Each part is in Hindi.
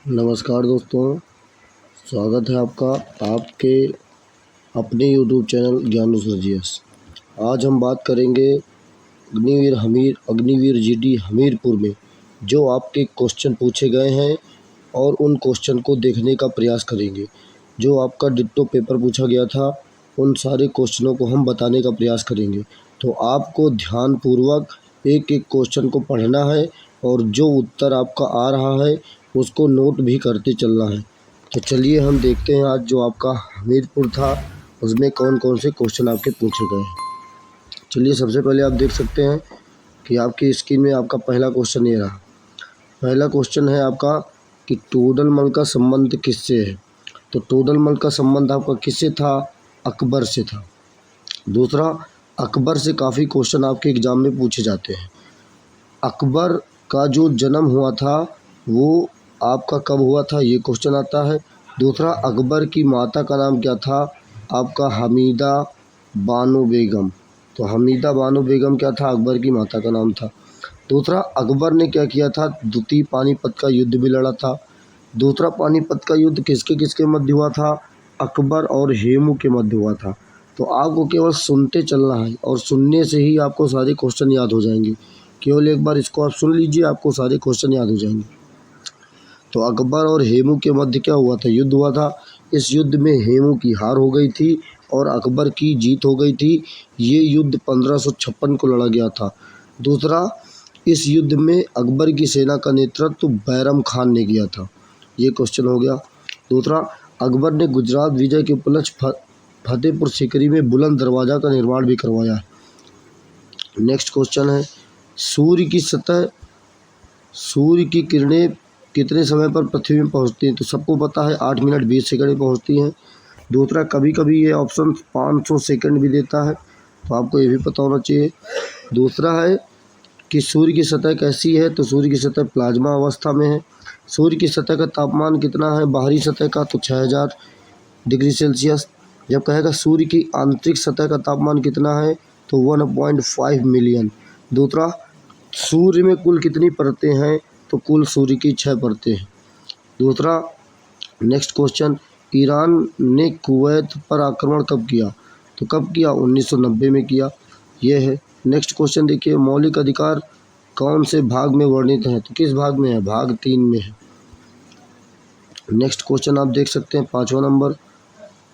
नमस्कार दोस्तों, स्वागत है आपका आपके अपने YouTube चैनल ज्ञानू सर्जियस। आज हम बात करेंगे अग्निवीर जीडी हमीरपुर में जो आपके क्वेश्चन पूछे गए हैं और उन क्वेश्चन को देखने का प्रयास करेंगे। जो आपका डिट्टो पेपर पूछा गया था उन सारे क्वेश्चनों को हम बताने का प्रयास करेंगे। तो आपको ध्यानपूर्वक एक एक क्वेश्चन को पढ़ना है और जो उत्तर आपका आ रहा है उसको नोट भी करते चलना है। तो चलिए हम देखते हैं आज जो आपका हमीरपुर था उसमें कौन कौन से क्वेश्चन आपके पूछे गए हैं। चलिए सबसे पहले आप देख सकते हैं कि आपकी स्क्रीन में आपका पहला क्वेश्चन ये रहा। पहला क्वेश्चन है आपका कि टोडरमल का संबंध किससे है। तो टोडरमल का संबंध आपका किससे था? अकबर से था। दूसरा, अकबर से काफ़ी क्वेश्चन आपके एग्ज़ाम में पूछे जाते हैं। अकबर का जो जन्म हुआ था वो आपका कब हुआ था, ये क्वेश्चन आता है। दूसरा, अकबर की माता का नाम क्या था? आपका हमीदा बानो बेगम। तो हमीदा बानो बेगम क्या था? अकबर की माता का नाम था। दूसरा, अकबर ने क्या किया था? द्वितीय पानीपत का युद्ध भी लड़ा था। दूसरा पानीपत का युद्ध किसके किसके मध्य हुआ था? अकबर और हेमू के मध्य हुआ था। तो आपको केवल सुनते चलना है और सुनने से ही आपको सारे क्वेश्चन याद हो जाएंगे। केवल एक बार इसको आप सुन लीजिए, आपको सारे क्वेश्चन याद हो जाएंगे। तो अकबर और हेमू के मध्य क्या हुआ था? युद्ध हुआ था। इस युद्ध में हेमू की हार हो गई थी और अकबर की जीत हो गई थी। ये युद्ध 1556 को लड़ा गया था। दूसरा, इस युद्ध में अकबर की सेना का नेतृत्व बैरम खान ने किया था। ये क्वेश्चन हो गया। दूसरा, अकबर ने गुजरात विजय के उपलक्ष्य फतेहपुर सीकरी में बुलंद दरवाज़ा का निर्माण भी करवाया है। नेक्स्ट क्वेश्चन है, सूर्य की किरणें कितने समय पर पृथ्वी में पहुंचती हैं? तो सबको पता है 8 मिनट 20 सेकंड में पहुंचती हैं। दूसरा, कभी कभी ये ऑप्शन 500 सेकंड भी देता है, तो आपको ये भी पता होना चाहिए। दूसरा है कि सूर्य की सतह कैसी है? तो सूर्य की सतह प्लाज्मा अवस्था में है। सूर्य की सतह का तापमान कितना है बाहरी सतह का? तो 6000 डिग्री सेल्सियस। जब कहेगा सूर्य की आंतरिक सतह का तापमान कितना है? तो 1.5 मिलियन। दूसरा, सूर्य में कुल कितनी परतें हैं? तो कुल सूर्य की 6 परतें हैं। दूसरा, नेक्स्ट क्वेश्चन, ईरान ने कुवैत पर आक्रमण कब किया? तो कब किया? 1990 में किया। ये है। नेक्स्ट क्वेश्चन देखिए, मौलिक अधिकार कौन से भाग में वर्णित हैं? तो किस भाग में है? भाग 3 में है। नेक्स्ट क्वेश्चन आप देख सकते हैं 5वां नंबर,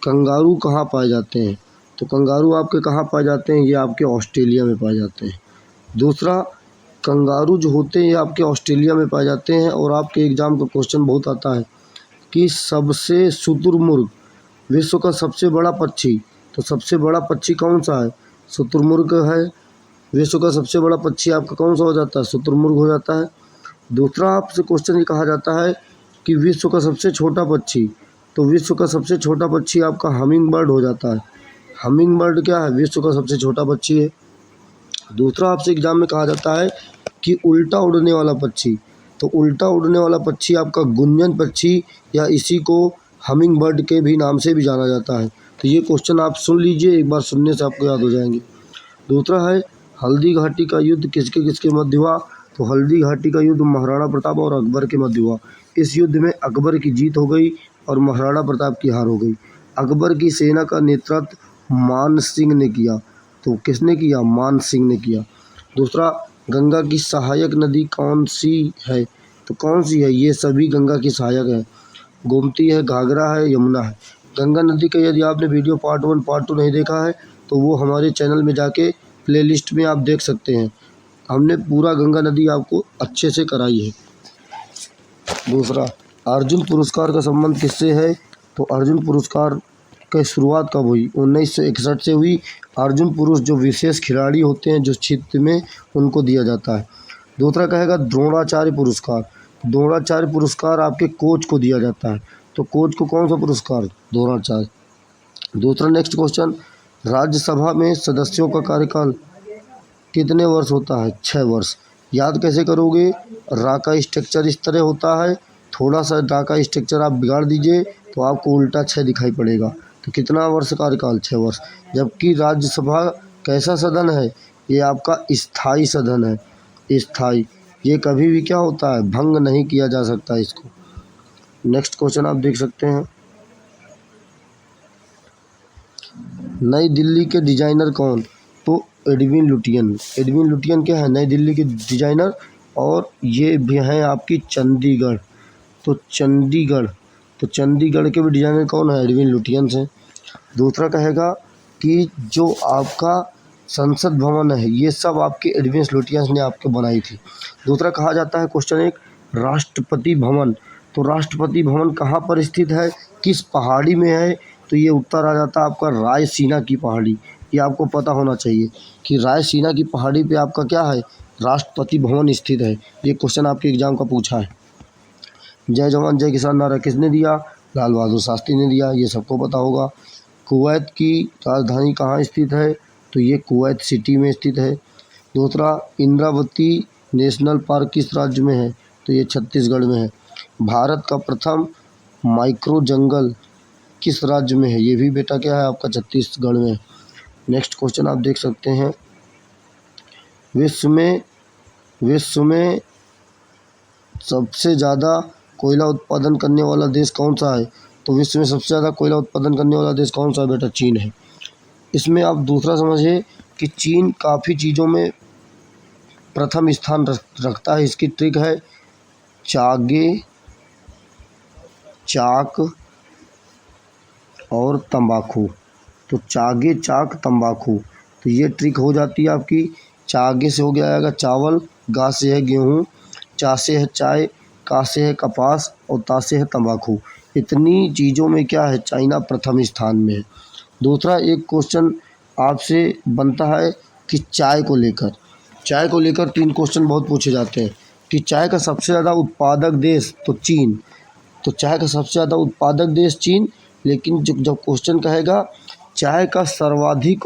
कंगारू कहाँ पाए जाते हैं? तो कंगारू आपके कहाँ पाए जाते हैं? ये आपके ऑस्ट्रेलिया में पाए जाते हैं। दूसरा, कंगारू जो होते हैं ये आपके ऑस्ट्रेलिया में पाए जाते हैं। और आपके एग्ज़ाम का क्वेश्चन बहुत आता है कि सबसे शुतुरमुर्ग विश्व का सबसे बड़ा पक्षी, तो सबसे बड़ा पक्षी कौन सा है? शुतुरमुर्ग है। विश्व का सबसे बड़ा पक्षी आपका कौन सा हो जाता है? शुतुरमुर्ग हो जाता है। दूसरा, आपसे क्वेश्चन ये कहा जाता है कि विश्व का सबसे छोटा पक्षी, तो विश्व का सबसे छोटा पक्षी आपका हमिंग बर्ड हो जाता है। हमिंग बर्ड क्या है? विश्व का सबसे छोटा पक्षी है। दूसरा, आपसे एग्जाम में कहा जाता है कि उल्टा उड़ने वाला पक्षी, तो उल्टा उड़ने वाला पक्षी आपका गुंजन पक्षी या इसी को हमिंग बर्ड के भी नाम से भी जाना जाता है। तो ये क्वेश्चन आप सुन लीजिए, एक बार सुनने से आपको याद हो जाएंगे। दूसरा है, हल्दी घाटी का युद्ध किसके किसके मध्य हुआ? तो हल्दी घाटी का युद्ध महाराणा प्रताप और अकबर के मध्य हुआ। इस युद्ध में अकबर की जीत हो गई और महाराणा प्रताप की हार हो गई। अकबर की सेना का नेतृत्व मान सिंह ने किया। तो किसने किया? मान सिंह ने किया। दूसरा, गंगा की सहायक नदी कौन सी है? तो कौन सी है? ये सभी गंगा की सहायक है। गोमती है, घाघरा है, यमुना है। गंगा नदी का यदि आपने वीडियो पार्ट 1 पार्ट 2 नहीं देखा है तो वो हमारे चैनल में जाके प्लेलिस्ट में आप देख सकते हैं। हमने पूरा गंगा नदी आपको अच्छे से कराई है। दूसरा, अर्जुन पुरस्कार का संबंध किससे है? तो अर्जुन पुरस्कार की शुरुआत कब हुई? 1961 से हुई। अर्जुन पुरुष जो विशेष खिलाड़ी होते हैं जो क्षेत्र में, उनको दिया जाता है। दूसरा कहेगा द्रोणाचार्य पुरस्कार। द्रोणाचार्य पुरस्कार आपके कोच को दिया जाता है। तो कोच को कौन सा पुरस्कार? द्रोणाचार्य। दूसरा, नेक्स्ट क्वेश्चन, राज्यसभा में सदस्यों का कार्यकाल कितने वर्ष होता है? 6 वर्ष। याद कैसे करोगे? रा का स्ट्रक्चर इस तरह होता है, थोड़ा सा रा का स्ट्रक्चर आप बिगाड़ दीजिए तो आपको उल्टा 6 दिखाई पड़ेगा। तो कितना वर्ष कार्यकाल? 6 वर्ष। जबकि राज्यसभा कैसा सदन है? ये आपका स्थायी सदन है। स्थायी, ये कभी भी क्या होता है? भंग नहीं किया जा सकता इसको। नेक्स्ट क्वेश्चन आप देख सकते हैं, नई दिल्ली के डिजाइनर कौन? तो एडविन लुटियन। एडविन लुटियन क्या है? नई दिल्ली के डिजाइनर, और ये भी हैं आपकी चंडीगढ़। तो चंडीगढ़ के भी डिजाइनर कौन है? एडविन लुटियन से। दूसरा कहेगा कि जो आपका संसद भवन है ये सब आपके एडविन लुटियंस ने आपके बनाई थी। दूसरा कहा जाता है क्वेश्चन एक, राष्ट्रपति भवन। तो राष्ट्रपति भवन कहाँ पर स्थित है, किस पहाड़ी में है? तो ये उत्तर आ जाता है आपका रायसीना की पहाड़ी। ये आपको पता होना चाहिए कि रायसीना की पहाड़ी पे आपका क्या है, राष्ट्रपति भवन स्थित है। ये क्वेश्चन आपके एग्जाम का पूछा है। जय जवान जय किसान नारा किसने दिया? लाल बहादुर शास्त्री ने दिया, ये सबको पता होगा। कुवैत की राजधानी कहाँ स्थित है? तो ये कुवैत सिटी में स्थित है। दूसरा, इंद्रावती नेशनल पार्क किस राज्य में है? तो ये छत्तीसगढ़ में है। भारत का प्रथम माइक्रो जंगल किस राज्य में है? ये भी बेटा क्या है आपका छत्तीसगढ़ में। नेक्स्ट क्वेश्चन आप देख सकते हैं, विश्व में सबसे ज़्यादा कोयला उत्पादन करने वाला देश कौन सा है? तो विश्व में सबसे ज़्यादा कोयला उत्पादन करने वाला देश कौन सा है बेटा? चीन है। इसमें आप दूसरा समझिए कि चीन काफ़ी चीज़ों में प्रथम स्थान रखता है। इसकी ट्रिक है चाक और तंबाकू। तो चागे, चाक, तंबाकू, तो ये ट्रिक हो जाती है आपकी। चागे से हो गया आएगा चावल, गा से है गेहूँ, चा से है चाय, का से है कपास और ता से है तंबाकू। इतनी चीज़ों में क्या है, चाइना प्रथम स्थान में है। दूसरा एक क्वेश्चन आपसे बनता है कि चाय को लेकर 3 क्वेश्चन बहुत पूछे जाते हैं कि चाय का सबसे ज़्यादा उत्पादक देश तो चीन। तो चाय का सबसे ज़्यादा उत्पादक देश चीन, लेकिन जब क्वेश्चन कहेगा चाय का सर्वाधिक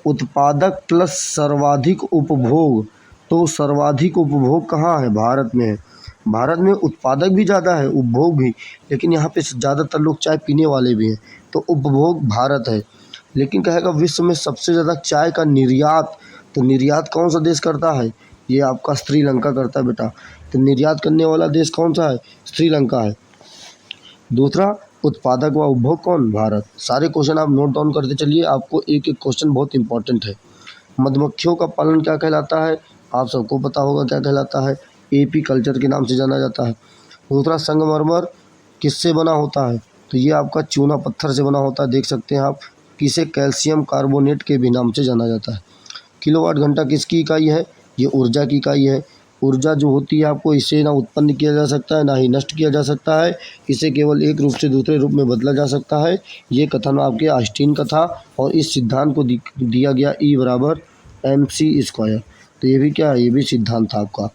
उत्पादक प्लस सर्वाधिक उपभोग, तो सर्वाधिक उपभोग कहाँ है? भारत में है। भारत में उत्पादक भी ज़्यादा है, उपभोग भी, लेकिन यहाँ पे ज़्यादातर लोग चाय पीने वाले भी हैं, तो उपभोग भारत है। लेकिन कहेगा विश्व में सबसे ज़्यादा चाय का निर्यात, तो निर्यात कौन सा देश करता है? ये आपका श्रीलंका करता है बेटा। तो निर्यात करने वाला देश कौन सा है? श्रीलंका है। दूसरा, उत्पादक व उपभोग कौन? भारत। सारे क्वेश्चन आप नोट डाउन करते चलिए, आपको एक एक क्वेश्चन बहुत इंपॉर्टेंट है। मधुमक्खियों का पालन क्या कहलाता है? आप सबको पता होगा क्या कहलाता है, एपी कल्चर के नाम से जाना जाता है। दूसरा, संगमरमर किससे बना होता है? तो ये आपका चूना पत्थर से बना होता है, देख सकते हैं आप। किसे कैल्शियम कार्बोनेट के भी नाम से जाना जाता है। किलोवाट घंटा किसकी इकाई है? ये ऊर्जा की इकाई है। ऊर्जा जो होती है आपको, इसे ना उत्पन्न किया जा सकता है ना ही नष्ट किया जा सकता है, इसे केवल एक रूप से दूसरे रूप में बदला जा सकता है। ये कथन आपके आइंस्टीन का था और इस सिद्धांत को दिया गया E बराबर mc²। तो ये भी क्या है, ये भी सिद्धांत था आपका।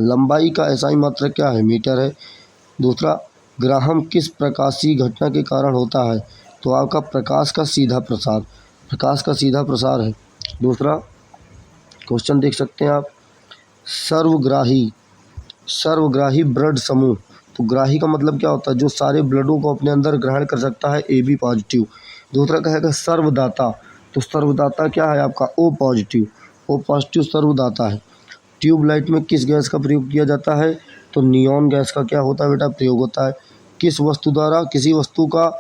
लंबाई का SI मात्रक क्या है? मीटर है। दूसरा, ग्राहम किस प्रकाशीय घटना के कारण होता है? तो आपका प्रकाश का सीधा प्रसार है। दूसरा क्वेश्चन देख सकते हैं आप, सर्वग्राही ब्लड समूह। तो ग्राही का मतलब क्या होता है? जो सारे ब्लडों को अपने अंदर ग्रहण कर सकता है, AB पॉजिटिव। दूसरा कहेगा सर्वदाता। तो सर्वदाता क्या है आपका? O पॉजिटिव सर्वदाता है। ट्यूबलाइट में किस गैस का प्रयोग किया जाता है? तो नियॉन गैस का क्या होता है बेटा? प्रयोग होता है। किस वस्तु द्वारा किसी वस्तु का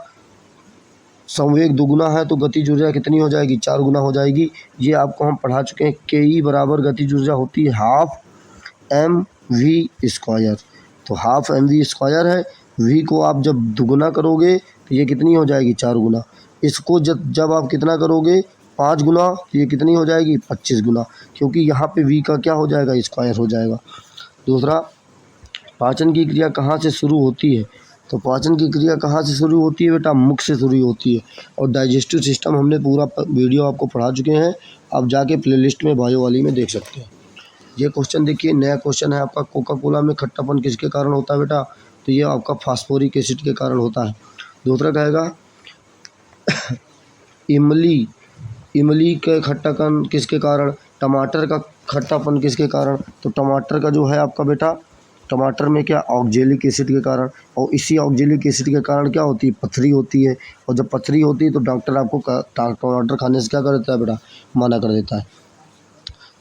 संवेग दुगुना है तो गतिज ऊर्जा कितनी हो जाएगी? 4 गुना हो जाएगी। ये आपको हम पढ़ा चुके हैं। KE बराबर गतिज ऊर्जा होती है ½ mv²। तो ½ mv² है। V को आप जब दुगुना करोगे तो ये कितनी हो जाएगी? 4 गुना। इसको जब आप कितना करोगे? 5 गुना, तो ये कितनी हो जाएगी? 25 गुना, क्योंकि यहाँ पे V का क्या हो जाएगा? स्क्वायर हो जाएगा। दूसरा, पाचन की क्रिया कहाँ से शुरू होती है? तो पाचन की क्रिया कहाँ से शुरू होती है बेटा? मुख से शुरू होती है। और डाइजेस्टिव सिस्टम हमने पूरा वीडियो आपको पढ़ा चुके हैं, आप जाके प्लेलिस्ट में बायो वाली में देख सकते हैं। ये क्वेश्चन देखिए, नया क्वेश्चन है आपका, कोका कोला में खट्टापन किसके कारण होता है बेटा? तो ये आपका फास्फोरिक एसिड के कारण होता है। दूसरा कहेगा इमली का खट्टापन किसके कारण? टमाटर का खट्टापन किसके कारण? तो टमाटर का जो है आपका बेटा, टमाटर में क्या? ऑक्जेलिक एसिड के कारण। और इसी ऑक्जेलिक एसिड के कारण क्या होती है? पथरी होती है। और जब पथरी होती है तो डॉक्टर आपको टमाटर खाने से क्या कर देता है बेटा? मना कर देता है।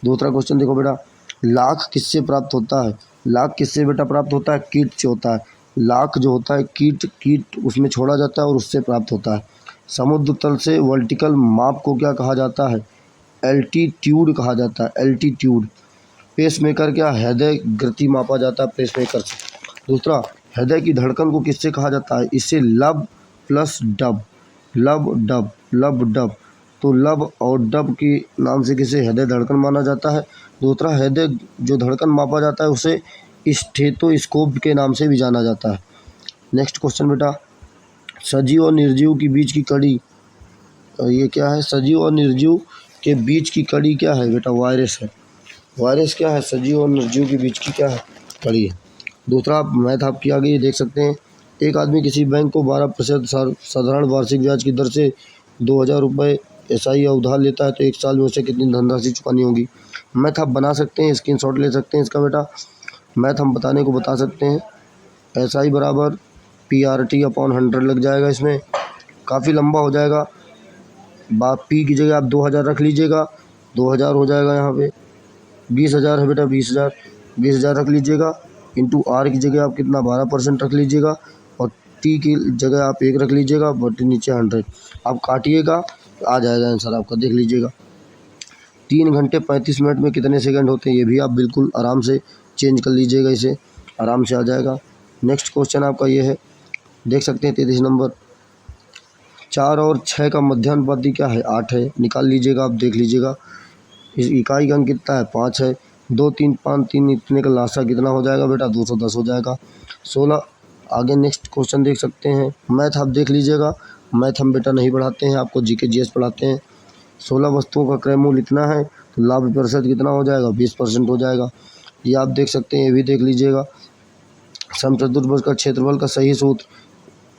दूसरा क्वेश्चन देखो बेटा, लाख किससे प्राप्त होता है? लाख किससे बेटा प्राप्त होता है? कीट से होता है। लाख जो होता है कीट उसमें छोड़ा जाता है और उससे प्राप्त होता है। समुद्र तल से वर्टिकल माप को क्या कहा जाता है? एल्टीट्यूड कहा जाता है, एल्टीट्यूड। पेसमेकर क्या? हृदय गति मापा जाता है पेसमेकर से। दूसरा, हृदय की धड़कन को किससे कहा जाता है? इससे लब प्लस डब, लब डब। तो लब और डब के नाम से किसे हृदय धड़कन माना जाता है। दूसरा, हृदय जो धड़कन मापा जाता है उसे स्टेथोस्कोप के नाम से भी जाना जाता है। नेक्स्ट क्वेश्चन बेटा, सजीव और निर्जीव के बीच की कड़ी, ये क्या है? सजीव और निर्जीव के बीच की कड़ी क्या है बेटा? वायरस है। वायरस क्या है? सजीव और निर्जीव के बीच की क्या है? कड़ी है। दूसरा मैथ आपकी आगे ये देख सकते हैं, एक आदमी किसी बैंक को 12% साधारण वार्षिक ब्याज की दर से 2000 रुपये एसआई या उधार लेता है तो एक साल में उसे कितनी धनराशि चुकानी होगी? मैथ आप बना सकते हैं, स्क्रीनशॉट ले सकते हैं इसका बेटा। मैथ हम बताने को बता सकते हैं। एसआई बराबर PRT/100 लग जाएगा, इसमें काफ़ी लंबा हो जाएगा। पी की जगह आप 2000 रख लीजिएगा, 2000 हो जाएगा। यहाँ पे 20,000 है बेटा, 20,000 रख लीजिएगा। इंटू आर की जगह आप कितना 12% रख लीजिएगा और टी की जगह आप 1 रख लीजिएगा, बटे नीचे 100। आप काटिएगा, आ जाएगा आंसर आपका, देख लीजिएगा। 3 घंटे 35 मिनट में कितने सेकंड होते हैं? ये भी आप बिल्कुल आराम से चेंज कर लीजिएगा, इसे आराम से आ जाएगा। नेक्स्ट क्वेश्चन आपका ये है, देख सकते हैं 33 नंबर। 4 और 6 का मध्यानुपाती क्या है? 8 है। निकाल लीजिएगा, आप देख लीजिएगा। इस इकाई का अंक कितना है? 5 है। 2, 3, 5, 3 इतने का लासा कितना हो जाएगा बेटा? 210 हो जाएगा। 16 आगे नेक्स्ट क्वेश्चन देख सकते हैं। मैथ आप देख लीजिएगा, मैथ हम बेटा नहीं पढ़ाते हैं, आपको जीके जीएस पढ़ाते हैं। 16 वस्तुओं का क्रय मूल्य इतना है तो लाभ प्रतिशत कितना हो जाएगा? 20% हो जाएगा। ये आप देख सकते हैं, ये भी देख लीजिएगा। समचतुर्भुज का क्षेत्रफल का सही सूत्र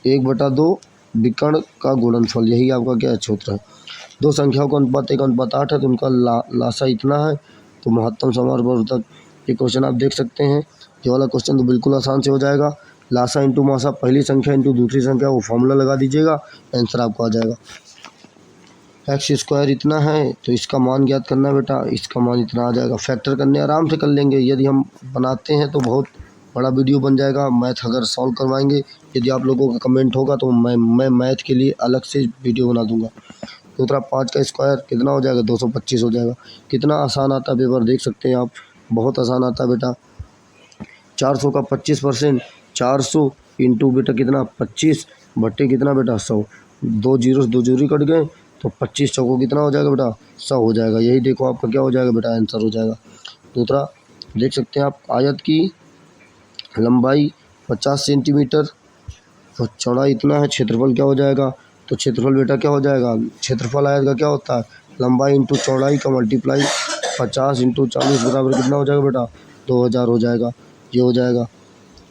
1/2 विकर्ण का गुणनफल, यही आपका क्या सूत्र है। दो संख्याओं का अनुपात 1:8 है तो उनका लासा इतना है तो महत्तम समानुपातक। ये क्वेश्चन आप देख सकते हैं। ये वाला क्वेश्चन तो बिल्कुल आसान से हो जाएगा। लासा इंटू मासा, पहली संख्या इंटू दूसरी संख्या, वो फॉर्मूला लगा दीजिएगा, आंसर आपको आ जाएगा। x² इतना है तो इसका मान ज्ञात करना है बेटा, इसका मान इतना आ जाएगा। फैक्टर करने आराम से कर लेंगे, यदि हम बनाते हैं तो बहुत बड़ा वीडियो बन जाएगा। मैथ अगर सॉल्व करवाएंगे, यदि आप लोगों का कमेंट होगा तो मैं मैथ के लिए अलग से वीडियो बना दूंगा। दूसरा 5 का स्क्वायर कितना हो जाएगा? 225 हो जाएगा। कितना आसान आता है पेपर, देख सकते हैं आप, बहुत आसान आता है बेटा। 400 का 25%, 400 इंटू बेटा कितना 25 बट्टे कितना बेटा 100। 2 जीरो कट गए तो 25 चौको कितना हो जाएगा बेटा? 100 हो जाएगा। यही देखो आपका क्या हो जाएगा बेटा, आंसर हो जाएगा। दूसरा देख सकते हैं आप, आयत की लंबाई 50 सेंटीमीटर और चौड़ाई इतना है, क्षेत्रफल क्या हो जाएगा? तो क्षेत्रफल बेटा क्या हो जाएगा? क्षेत्रफल आयत का क्या होता है? लंबाई इंटू चौड़ाई का मल्टीप्लाई 50 इंटू 40 बराबर कितना हो जाएगा बेटा? 2000 हो जाएगा। ये हो जाएगा।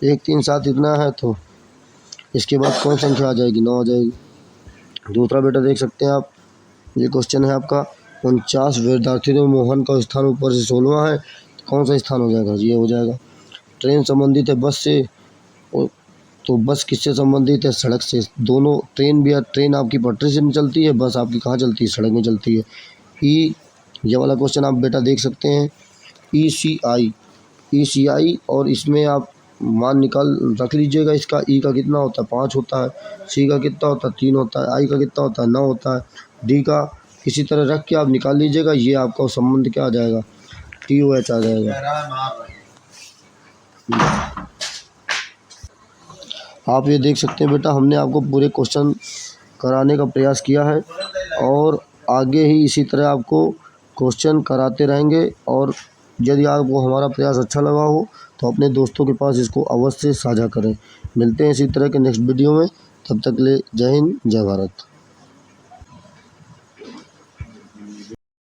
1, 3, 7 इतना है तो इसके बाद कौन संख्या आ जाएगी? 9 आ जाएगी। दूसरा बेटा देख सकते हैं आप, ये क्वेश्चन है आपका, 49 विद्यार्थियों में मोहन का स्थान ऊपर से 16वां है, कौन सा स्थान हो जाएगा? ये हो जाएगा। ट्रेन संबंधित है बस से, तो बस किससे संबंधित है? सड़क से। दोनों ट्रेन भी, ट्रेन आपकी पटरी से चलती है, बस आपकी कहाँ चलती है? सड़क में चलती है। ये वाला क्वेश्चन आप बेटा देख सकते हैं। ECI और इसमें आप मान निकाल रख लीजिएगा। इसका ई का कितना होता है? 5 होता है। सी का कितना होता है? 3 होता है। आई का कितना होता है? 9 होता है। डी का इसी तरह रख के आप निकाल लीजिएगा। ये आपका संबंध क्या आ जाएगा? TOH आ जाएगा। आप ये देख सकते हैं बेटा, हमने आपको पूरे क्वेश्चन कराने का प्रयास किया है और आगे ही इसी तरह आपको क्वेश्चन कराते रहेंगे। और यदि आपको हमारा प्रयास अच्छा लगा हो तो अपने दोस्तों के पास इसको अवश्य साझा करें। मिलते हैं इसी तरह के नेक्स्ट वीडियो में, तब तक के लिए जय हिंद, जय भारत।